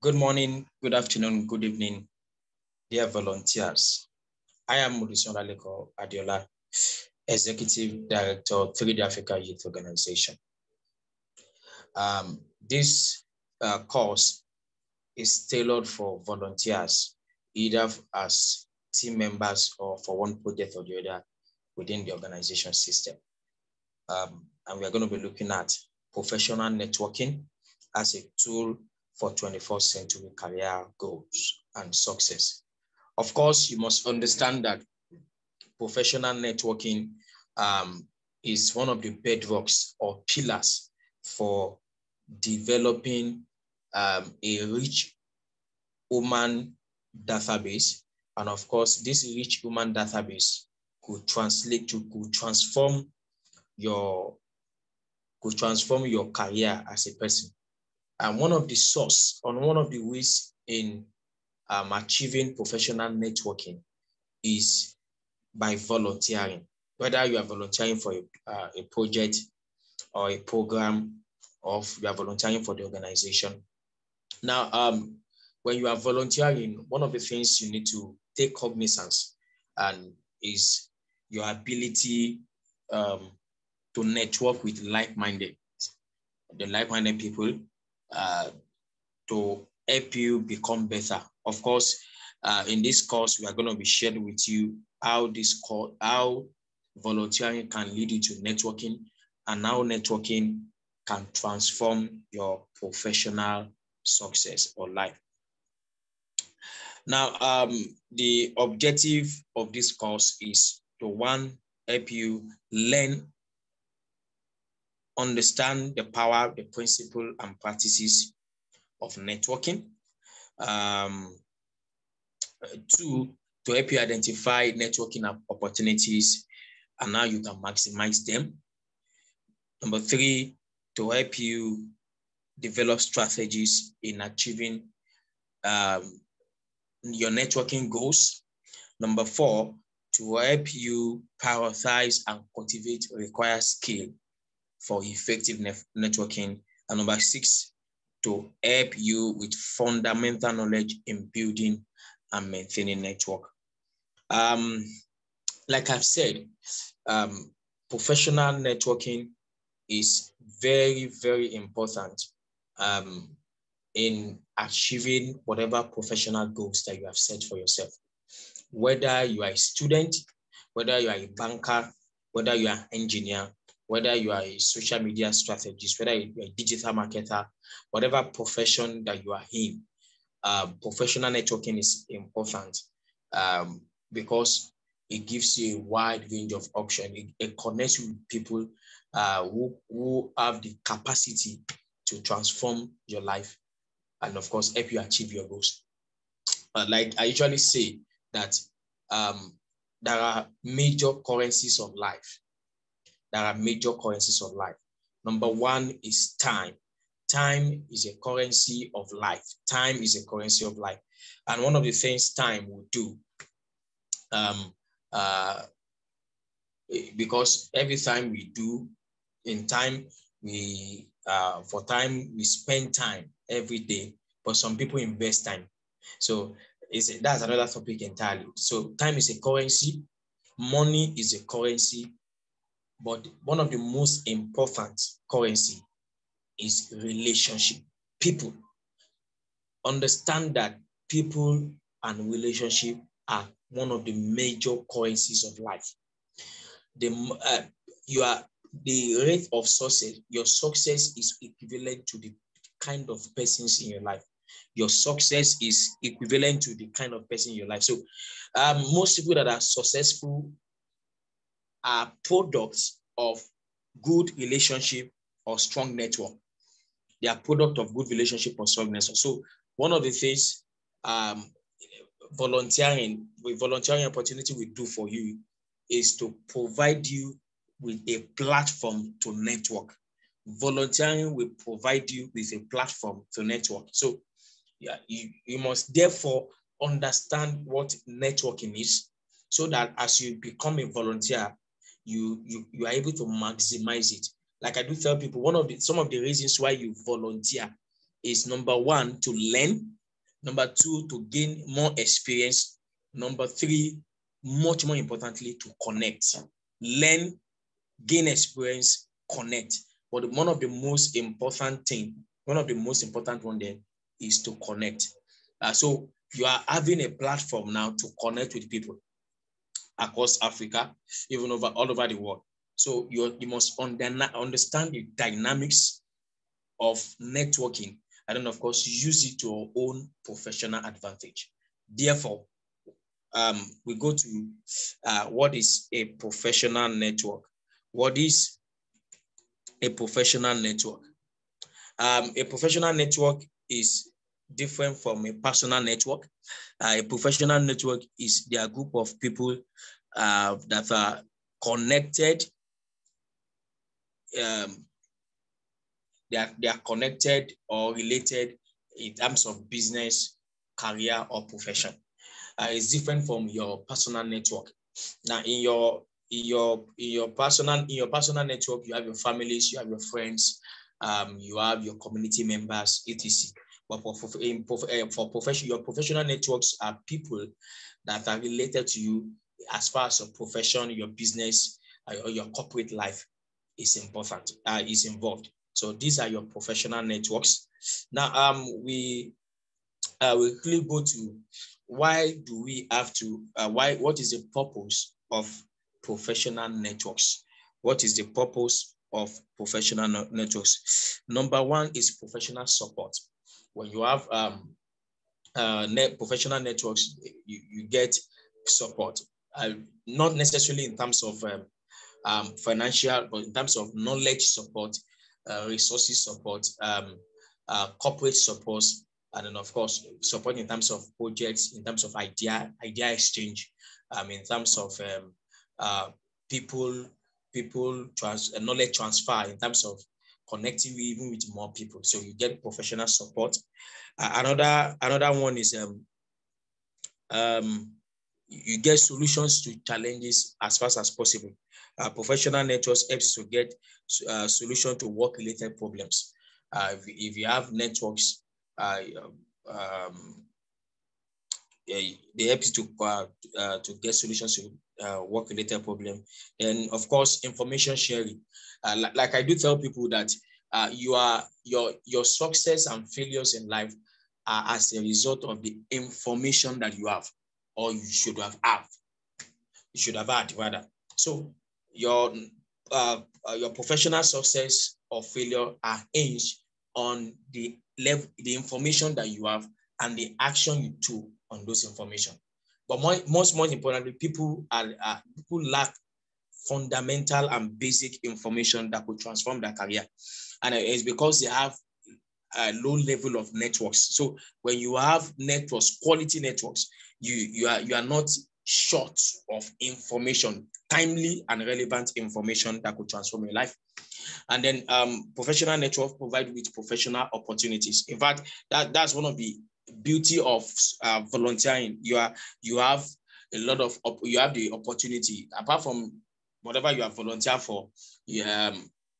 Good morning, good afternoon, good evening, dear volunteers. I am Mudisola Leko Adiola, Executive Director of 3D Africa Youth Organization. This course is tailored for volunteers, either as team members or for one project or the other within the organization system. And we are going to be looking at professional networking as a tool for 21st century career goals and success. Of course, you must understand that professional networking is one of the bedrocks or pillars for developing a rich human database. And of course, this rich human database could transform your career as a person. And one of the ways in achieving professional networking is by volunteering, whether you are volunteering for a project or a program, or you are volunteering for the organization. Now, when you are volunteering, one of the things you need to take cognizance and is your ability to network with like-minded people to help you become better. Of course, in this course, we are going to be sharing with you how volunteering can lead you to networking and how networking can transform your professional success or life. Now, the objective of this course is to help you learn, understand the power, the principle, and practices of networking. 2, to help you identify networking opportunities and how you can maximize them. Number 3, to help you develop strategies in achieving your networking goals. Number 4, to help you prioritize and cultivate required skill for effective networking. And number 6, to help you with fundamental knowledge in building and maintaining network. Like I've said, professional networking is very, very important in achieving whatever professional goals that you have set for yourself. Whether you are a student, whether you are a banker, whether you are an engineer, whether you are a social media strategist, whether you are a digital marketer, whatever profession that you are in, professional networking is important because it gives you a wide range of options. It connects you with people who have the capacity to transform your life and, of course, help you achieve your goals. Like I usually say that there are major currencies of life. Number 1 is time. Time is a currency of life. And one of the things time will do, because every time we do in time, we spend time every day, but some people invest time. So that's another topic entirely. So time is a currency, money is a currency, but one of the most important currency is relationship. People. Understand that people and relationship are one of the major currencies of life. The rate of success, your success is equivalent to the kind of persons in your life. Your success is equivalent to the kind of person in your life. So most people that are successful are products of good relationship or strong network. They are product of good relationship or strong network. So one of the things volunteering opportunity will do for you is to provide you with a platform to network. Volunteering will provide you with a platform to network. So yeah, you must therefore understand what networking is, so that as you become a volunteer, you are able to maximize it. Like I do tell people, some of the reasons why you volunteer is number one, to learn. Number two, to gain more experience. Number three, much more importantly, to connect. Learn, gain experience, connect. But one of the most important one then is to connect. So you are having a platform now to connect with people across Africa, even all over the world. So you must understand the dynamics of networking, and then of course use it to your own professional advantage. Therefore, we go to what is a professional network. What is a professional network? A professional network is different from a personal network. A professional network is their group of people that are connected. They are connected or related in terms of business, career, or profession. It's different from your personal network. Now, in your personal network, you have your families, you have your friends, you have your community members, etc. But your professional networks are people that are related to you as far as your profession, your business, or your corporate life is important, is involved. So these are your professional networks. Now, we quickly go to why do we have to, what is the purpose of professional networks? What is the purpose of professional networks? Number one is professional support. When you have professional networks, you get support, not necessarily in terms of financial, but in terms of knowledge support, resources support, corporate support, and then of course support in terms of projects, in terms of idea exchange, in terms of knowledge transfer, in terms of connecting even with more people. So you get professional support. Another one is you get solutions to challenges as fast as possible. Professional networks helps to get solution to work-related problems. If you have networks, they help you to get solutions to work-related problem. And of course, information sharing. Like I do tell people that your success and failures in life are as a result of the information that you have, or you should have had. You should have had rather. So your professional success or failure are hinged on the level, the information that you have, and the action you took on those information. But most importantly, people lack fundamental and basic information that could transform their career, and it's because they have a low level of networks. So when you have networks, quality networks, you are not short of information, timely and relevant information that could transform your life. And then professional network provide with professional opportunities. In fact, that's one of the beauty of volunteering. You have a lot of you have the opportunity, apart from whatever you have volunteered for,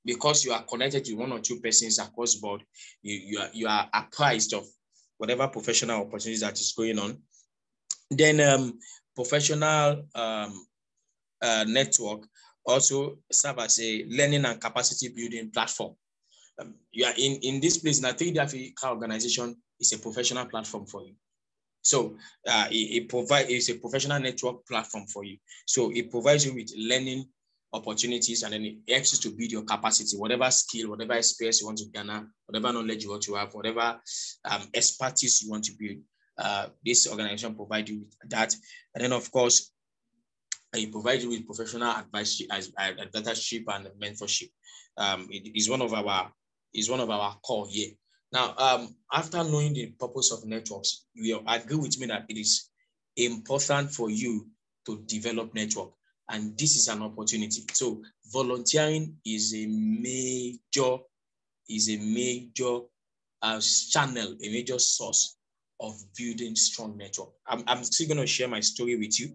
because you are connected to one or two persons across the board, you are apprised of whatever professional opportunities that is going on. Then professional network also serve as a learning and capacity building platform. You are in this place, now 3D Africa organization is a professional platform for you. So it's a professional network platform for you. So it provides you with learning opportunities, and then it helps you to build your capacity, whatever skill, whatever experience you want to garner, whatever knowledge you want to have, whatever expertise you want to build. This organization provides you with that. And then of course, it provides you with professional advice, mentorship and mentorship. It is one of our core here. Now, after knowing the purpose of networks, you will agree with me that it is important for you to develop network, and this is an opportunity. So volunteering is a major channel, a major source of building strong network. I'm still going to share my story with you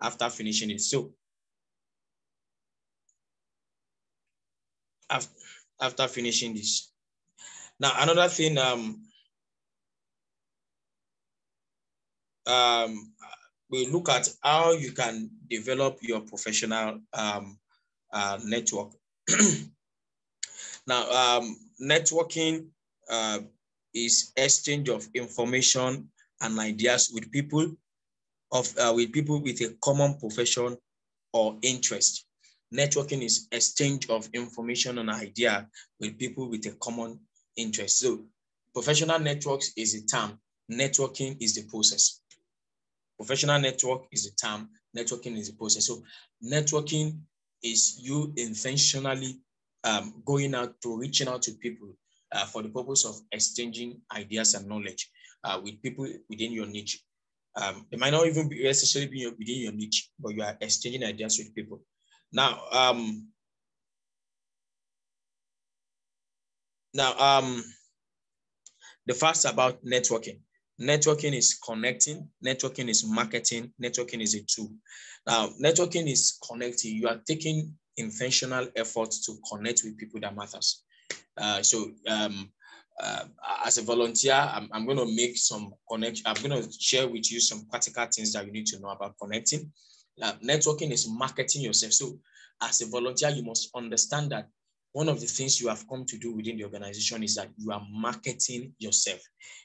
after finishing it. So after finishing this, Now, another thing, we look at how you can develop your professional network. Now, networking is exchange of information and ideas with people with a common profession or interest. Networking is exchange of information and idea with people with a common interest. So professional networks is a term, networking is the process. Professional network is the term, networking is the process. So networking is you intentionally going out to reaching out to people for the purpose of exchanging ideas and knowledge with people within your niche. It might not even be necessarily be within your niche, but you are exchanging ideas with people. Now, the facts about networking. Networking is connecting, networking is marketing, networking is a tool. Now, networking is connecting. You are taking intentional efforts to connect with people that matters. As a volunteer, I'm going to make some connection. I'm going to share with you some practical things that you need to know about connecting. Networking is marketing yourself. So as a volunteer, you must understand that one of the things you have come to do within the organization is that you are marketing yourself.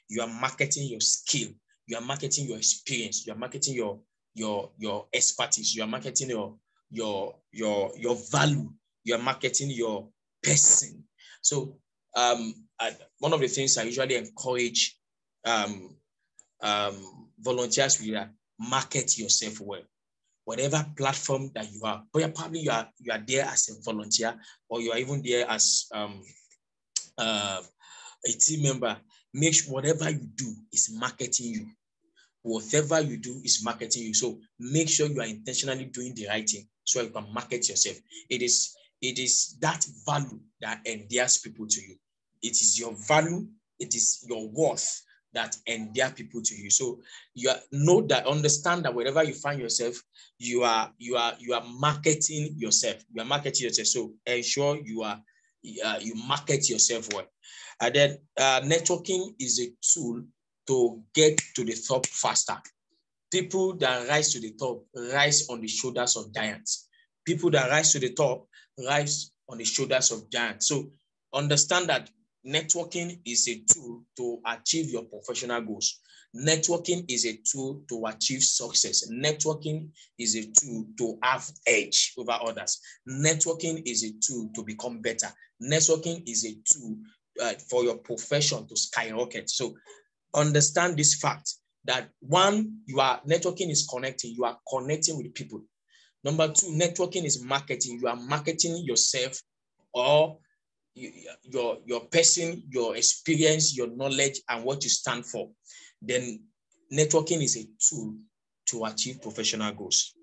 You are marketing your skill. You are marketing your experience. You are marketing your expertise. You are marketing your value. You are marketing your person. So one of the things I usually encourage volunteers with are market yourself well. Whatever platform that you are, probably you are there as a volunteer, or you are even there as a team member. Make sure whatever you do is marketing you. Whatever you do is marketing you. So make sure you are intentionally doing the right thing so you can market yourself. It is that value that endears people to you. It is your value, it is your worth that endear people to you. So understand that wherever you find yourself, you are marketing yourself. You are marketing yourself. So ensure you market yourself well. And then networking is a tool to get to the top faster. People that rise to the top rise on the shoulders of giants. People that rise to the top rise on the shoulders of giants. So understand that networking is a tool to achieve your professional goals. Networking is a tool to achieve success. Networking is a tool to have edge over others. Networking is a tool to become better. Networking is a tool for your profession to skyrocket. So understand this fact that one, networking is connecting. You are connecting with people. Number two, networking is marketing. You are marketing yourself or your person, your experience, your knowledge, and what you stand for. Then networking is a tool to achieve professional goals.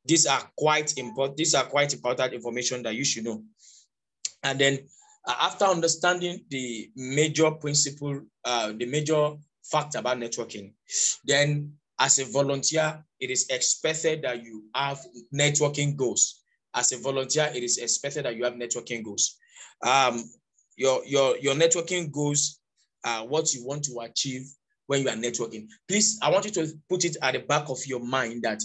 These are quite important. These are quite important information that you should know. And then after understanding the major principle, the major fact about networking, then as a volunteer, it is expected that you have networking goals. As a volunteer, it is expected that you have networking goals. Your networking goals are what you want to achieve when you are networking. Please, I want you to put it at the back of your mind that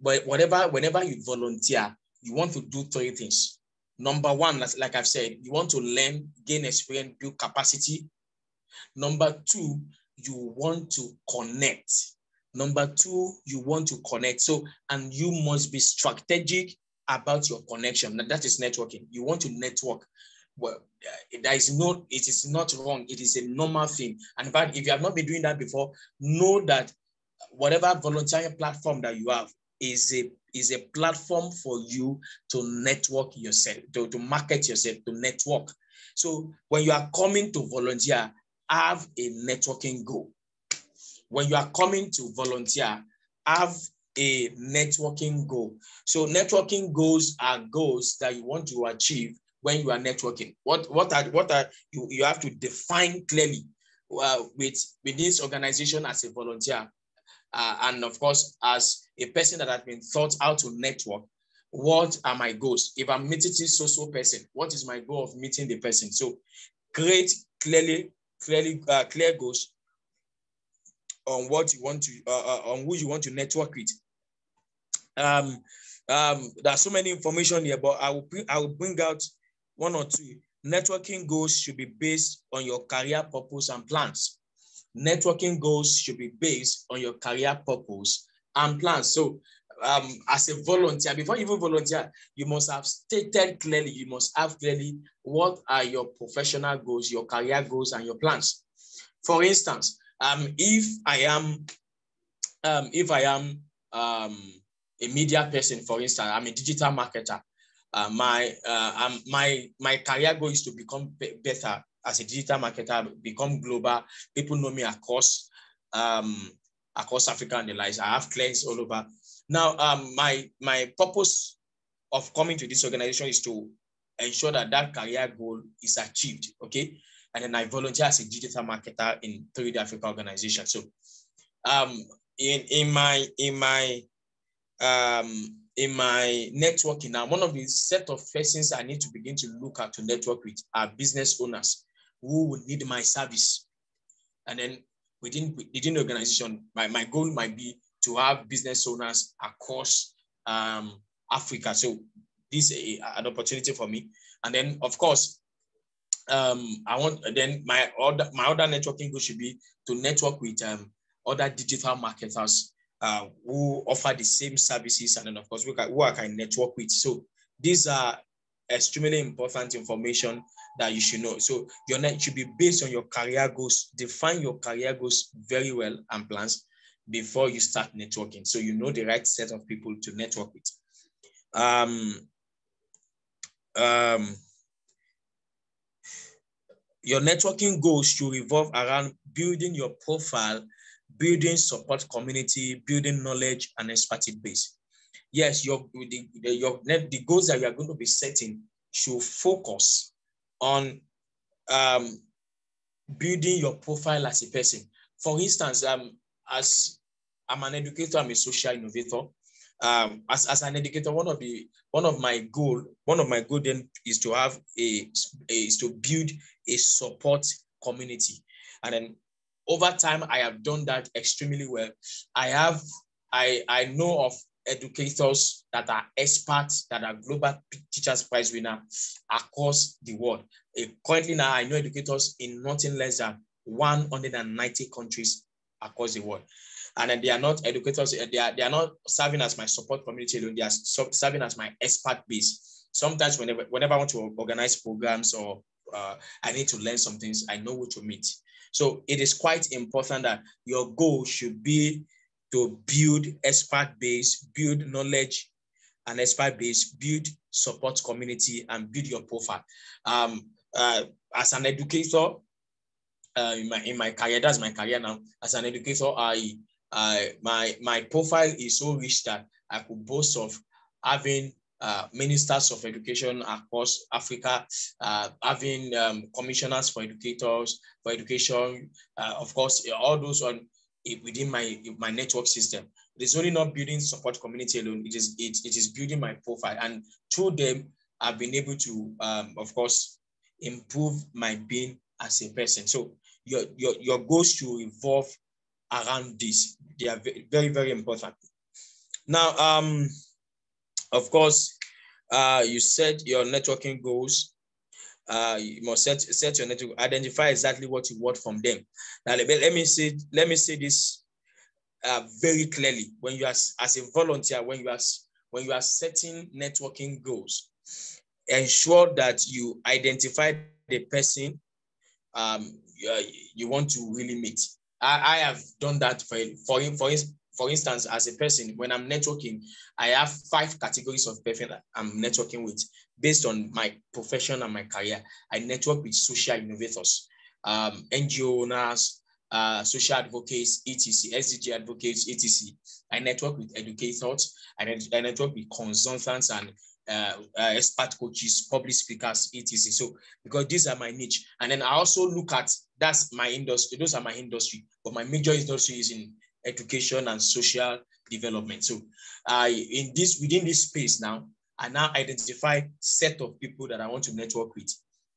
whenever you volunteer, you want to do three things. Number one, like I've said, you want to learn, gain experience, build capacity. Number two, you want to connect. Number two, you want to connect. So, and you must be strategic about your connection. That is networking. You want to network. Well, it is not wrong. It is a normal thing. And in fact, if you have not been doing that before, know that whatever volunteering platform that you have is a platform for you to network yourself, to market yourself, to network. So when you are coming to volunteer, have a networking goal. When you are coming to volunteer, have a networking goal. So networking goals are goals that you want to achieve when you are networking. What are you have to define clearly with this organization as a volunteer. And of course, as a person that has been taught how to network, what are my goals? If I'm meeting this social person, what is my goal of meeting the person? So create clear goals on what you want to on who you want to network with. There's so many information here, but I will bring out one or two. Networking goals should be based on your career purpose and plans. Networking goals should be based on your career purpose and plans. So as a volunteer, before you even volunteer, you must have stated clearly, you must have clearly what are your professional goals, your career goals, and your plans. For instance, if I am a media person, for instance, I'm a digital marketer. My career goal is to become better as a digital marketer, become global. People know me across Africa and the likes. I have clients all over. Now, my purpose of coming to this organization is to ensure that career goal is achieved. Okay, and then I volunteer as a digital marketer in 3D Africa organization. So, in my networking now, one of the set of persons I need to begin to look at to network with are business owners who would need my service. And then within the organization, my goal might be to have business owners across Africa. So this is an opportunity for me. And then of course, my other networking goal should be to network with other digital marketers who offer the same services, and then of course who I can network with. So these are extremely important information that you should know. So your net should be based on your career goals. Define your career goals very well and plans before you start networking, so you know the right set of people to network with. Your networking goals should revolve around building your profile, building support community, building knowledge and expertise base. Yes, the goals that you are going to be setting should focus on building your profile as a person. For instance, as I'm an educator, I'm a social innovator. As an educator, one of my goal then is to have is to build a support community, and then over time I have done that extremely well. I know of educators that are experts, that are global teachers prize winner across the world. Currently now I know educators in nothing less than 190 countries across the world. And then they are not educators, they are not serving as my support community alone, they are serving as my expert base. Sometimes whenever I want to organize programs or I need to learn some things, I know who to meet. So it is quite important that your goal should be to build expert base, build knowledge and expert base, build support community, and build your profile. As an educator, in my career, that's my career now. As an educator, my profile is so rich that I could boast of having ministers of education across Africa, having commissioners for education, of course, all those within my network system. It is only not building support community alone. It is building my profile, and through them, I've been able to, of course, improve my being as a person. So your goals should evolve around this. They are very, very important. Now, of course, you set your networking goals. You must set your network, identify exactly what you want from them. Now, let me say this very clearly. When you are as a volunteer, when you are setting networking goals, ensure that you identify the person you want to really meet. I have done that for instance, as a person, when I'm networking, I have 5 categories of people I'm networking with based on my profession and my career. I network with social innovators, NGO owners, social advocates, etc., SDG advocates, etc. I network with educators, I network with consultants and expert coaches, public speakers, etc. So because these are my niche, and then I also look at that's my industry. Those are my industry, but my major industry is in education and social development. So within this space now, I now identify set of people that I want to network with.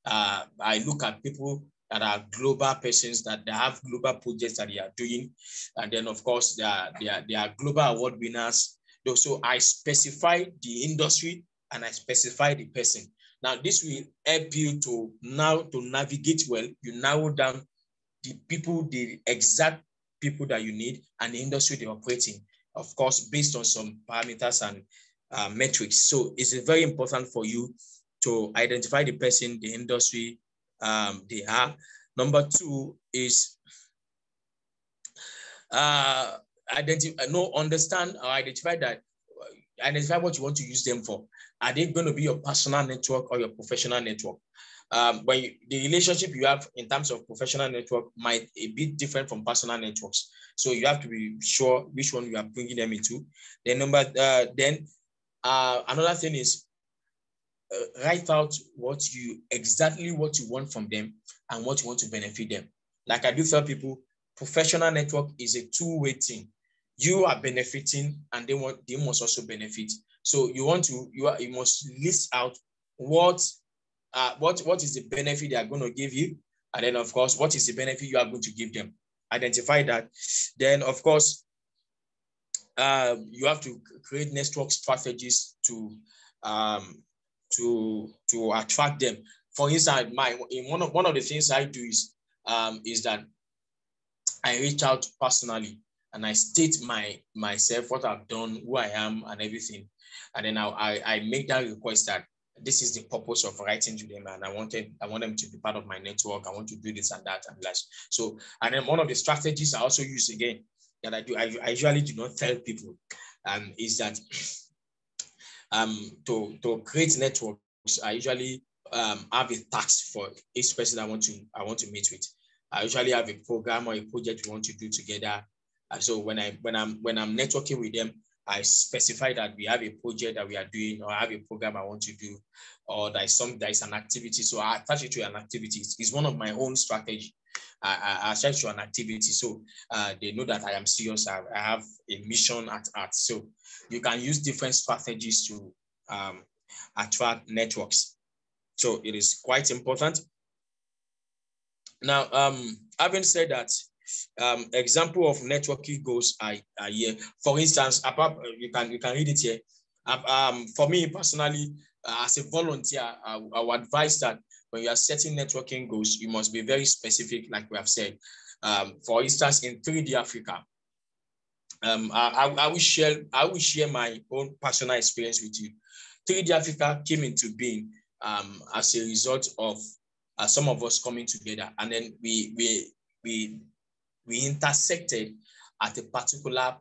I look at people that are global persons that they have global projects that they are doing. And then of course, they are global award winners. So I specify the industry and I specify the person. Now, this will help you to navigate well. You narrow down the exact people that you need and the industry they're operating, of course, based on some parameters and metrics. So it's very important for you to identify the person, the industry they are. Number two is understand or identify what you want to use them for. Are they going to be your personal network or your professional network? The relationship you have in terms of professional network might a bit different from personal networks. So you have to be sure which one you are bringing them into. Then another thing is write out exactly what you want from them and what you want to benefit them. Like I do tell people, professional network is a two-way thing. You are benefiting and they must also benefit. So you must list out what is the benefit they are going to give you, and then of course what is the benefit you are going to give them. Identify that. Then of course you have to create network strategies to attract them. For instance, one of the things I do is that I reach out personally and I state myself, what I've done, who I am, and everything. And then I make that request that this is the purpose of writing to them, and I want them to be part of my network. I want to do this and that and less. So, and then one of the strategies I also use again that I do, I usually do not tell people, is that to create networks, I usually have a task for each person I want to meet with. I usually have a program or a project we want to do together. So when I'm networking with them, I specify that we have a project that we are doing, or I have a program I want to do, or there is an activity. So I attach it to an activity. It's one of my own strategy. I attach to an activity, so they know that I am serious. I have a mission at heart. So you can use different strategies to attract networks. So it is quite important. Now, having said that, example of networking goals are here. For instance, you can read it here. For me personally, as a volunteer, I would advise that when you are setting networking goals, you must be very specific, like we have said. For instance, in 3D Africa, I will share my own personal experience with you. 3D Africa came into being as a result of some of us coming together, and then we intersected at a particular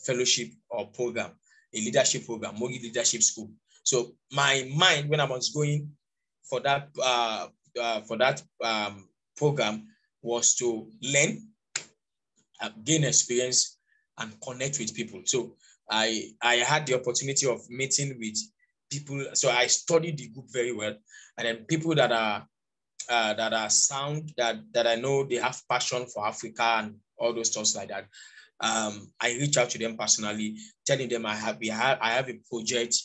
fellowship or program, a leadership program, Mogi Leadership School. So my mind, when I was going for that program, was to learn, gain experience, and connect with people. So I had the opportunity of meeting with people. So I studied the group very well, and then people that are sound, that I know they have passion for Africa and all those stuff like that. I reach out to them personally, telling them I have a project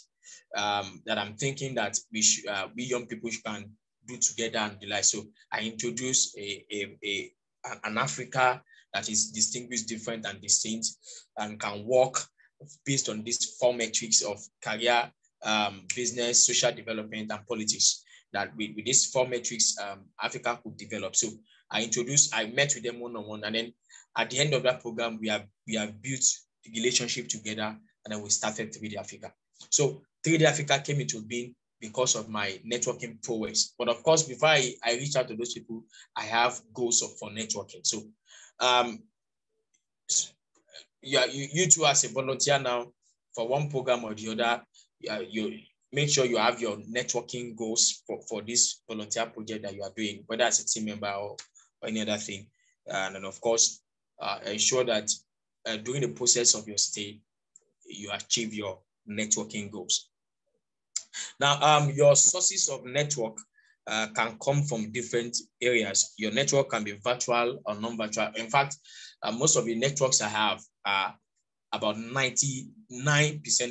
that I'm thinking that we young people can do together and the like. So I introduce an Africa that is distinguished, different, and distinct, and can work based on these 4 metrics of career, business, social development, and politics. That with these 4 metrics, Africa could develop. So I met with them one-on-one, and then at the end of that program, we have built the relationship together, and then we started 3D Africa. So 3D Africa came into being because of my networking prowess. But of course, before I reach out to those people, I have goals for networking. So you too, as a volunteer now, for one program or the other, you make sure you have your networking goals for this volunteer project that you are doing, whether as a team member or any other thing. And then of course, ensure that during the process of your stay, you achieve your networking goals. Now, your sources of network can come from different areas. Your network can be virtual or non-virtual. In fact, most of the networks I have are about 99%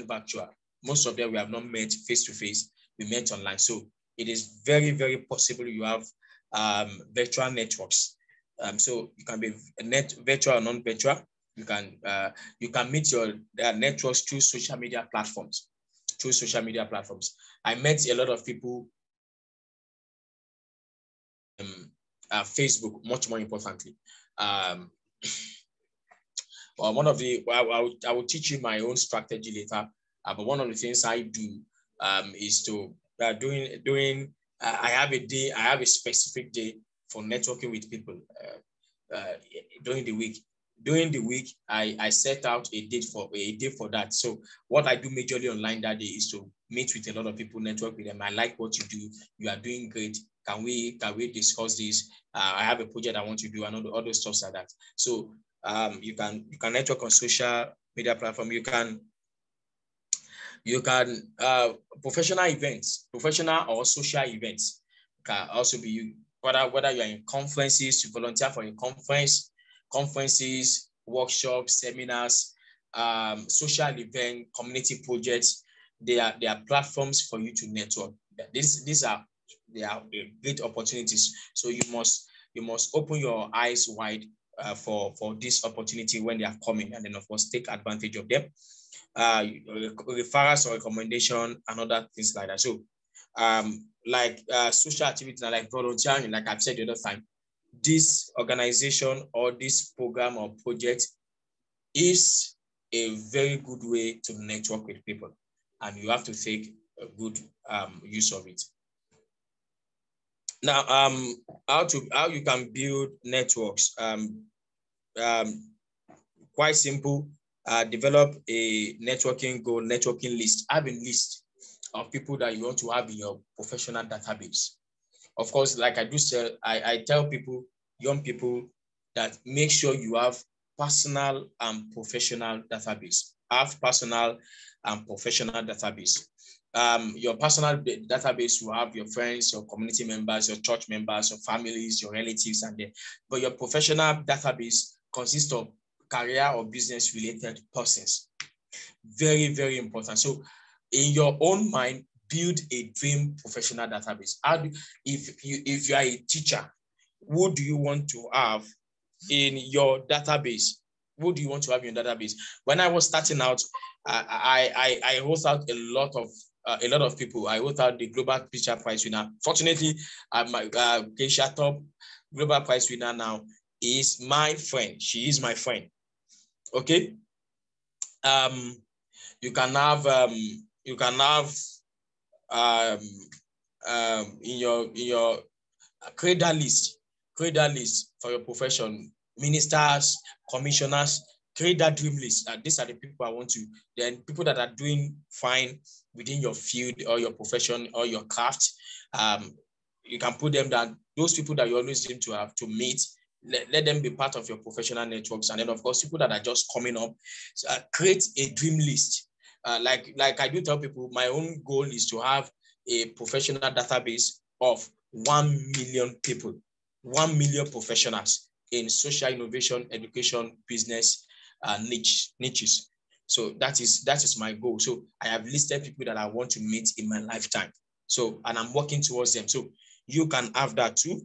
virtual. Most of them we have not met face-to-face, we met online. So it is very, very possible you have virtual networks. So you can be virtual or non-virtual. You can meet your networks through social media platforms. I met a lot of people. Facebook, much more importantly. Well, one of the I will teach you my own strategy later. But one of the things I do is to I have a specific day for networking with people during the week. During the week, I set out a day for that. So what I do majorly online that day is to meet with a lot of people, network with them. I like what you do. You are doing great. Can we discuss this? I have a project I want to do, and all those stuff like that. So you can network on social media platform. You can professional events, professional or social events can also be whether you're in conferences, to volunteer for a conferences, workshops, seminars, social event, community projects. They are platforms for you to network. These are great opportunities. So you must open your eyes wide for this opportunity when they are coming, and then of course take advantage of them. Referrals or recommendation and other things like that. So like social activities like volunteering, like I've said the other time, this organization or this program or project is a very good way to network with people, and you have to take a good use of it. Now, how you can build networks? Quite simple. Develop a networking goal, networking list. Have a list of people that you want to have in your professional database. Of course, like I do say, I tell people, young people, that make sure you have personal and professional database. Have personal and professional database. Your personal database will have your friends, your community members, your church members, your families, your relatives, but your professional database consists of career or business related persons. Very, very important. So in your own mind, build a dream professional database. If you are a teacher, who do you want to have in your database? Who do you want to have in your database? When I was starting out, I wrote out a lot of people. I wrote out the Global Teacher Prize winner. Fortunately, my Geisha Top Global Prize winner now is my friend. She is my friend. Okay. You can have in your create that list for your profession. Ministers, commissioners, create that dream list. These are the people I want to. Then people that are doing fine within your field or your profession or your craft. You can put them down. Those people that you always seem to have to meet. Let them be part of your professional networks. And then, of course, people that are just coming up, create a dream list. Like I do tell people, my own goal is to have a professional database of 1 million people, 1 million professionals in social innovation, education, business, niches. So that is my goal. So I have listed people that I want to meet in my lifetime. So, and I'm working towards them. So you can have that too.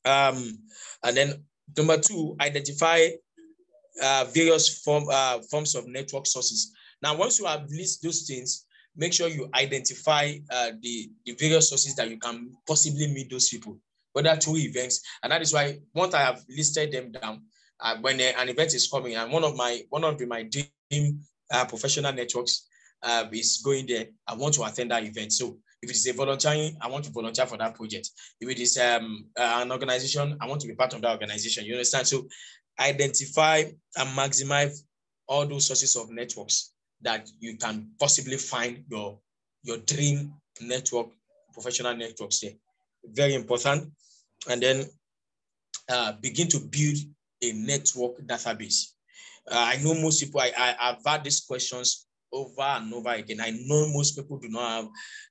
And then number 2, identify various forms of network sources. Now, once you have listed those things, make sure you identify the various sources that you can possibly meet those people, whether through events. And that is why once I have listed them down, when an event is coming, and one of my dream professional networks is going there, I want to attend that event. So if it is a volunteering, I want to volunteer for that project. If it is an organization, I want to be part of that organization. You understand? So identify and maximize all those sources of networks that you can possibly find your dream network, professional networks there. Very important. And then begin to build a network database. I know most people, I've had these questions over and over again. I know most people do not have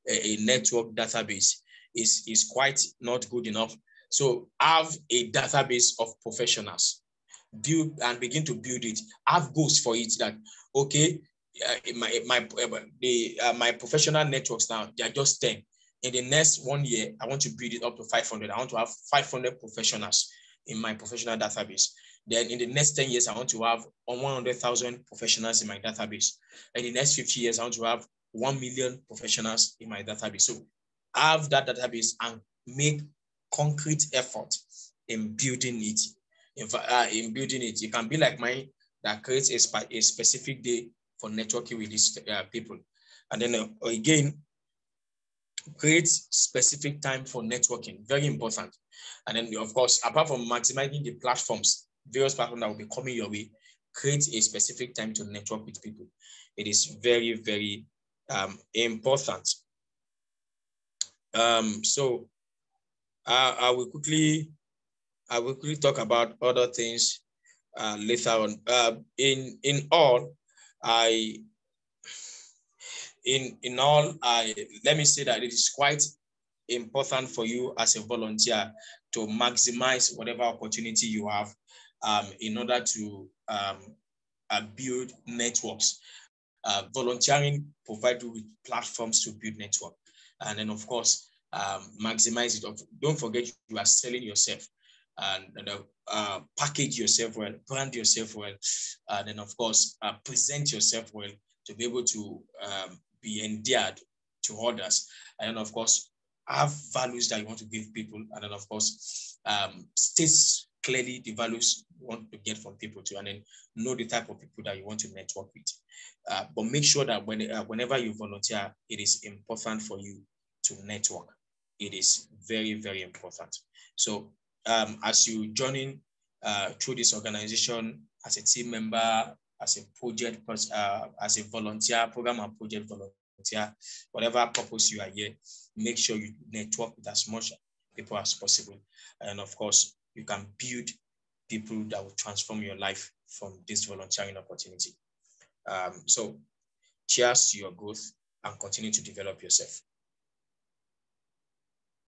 a network database. Is quite not good enough. So have a database of professionals. Build and begin to build it. Have goals for it. That okay, my professional networks now, they are just 10. In the next 1 year, I want to build it up to 500. I want to have 500 professionals in my professional database. Then in the next 10 years, I want to have 100,000 professionals in my database. In the next 50 years, I want to have 1 million professionals in my database. So have that database and make concrete effort in building it. In building it, it can be like mine that creates a specific day for networking with these people. And then again, create specific time for networking, very important. And then of course, apart from maximizing the platforms, various platforms that will be coming your way, create a specific time to network with people. It is very, very important. So I will quickly talk about other things later on. In all, let me say that it is quite important for you as a volunteer to maximize whatever opportunity you have in order to build networks. Volunteering provides you with platforms to build network. And then, of course, maximize it. Don't forget you are selling yourself, and package yourself well, brand yourself well, and then, of course, present yourself well to be able to be endeared to others. And then, of course, have values that you want to give people. And then, of course, state clearly the values you want to get from people too, and then know the type of people that you want to network with. But make sure that whenever you volunteer, it is important for you to network. It is very, very important. So as you join in through this organization as a team member, as a project, as a volunteer, program and project volunteer, whatever purpose you are here, make sure you network with as much people as possible. And of course, you can build people that will transform your life from this volunteering opportunity. So cheers to your growth and continue to develop yourself.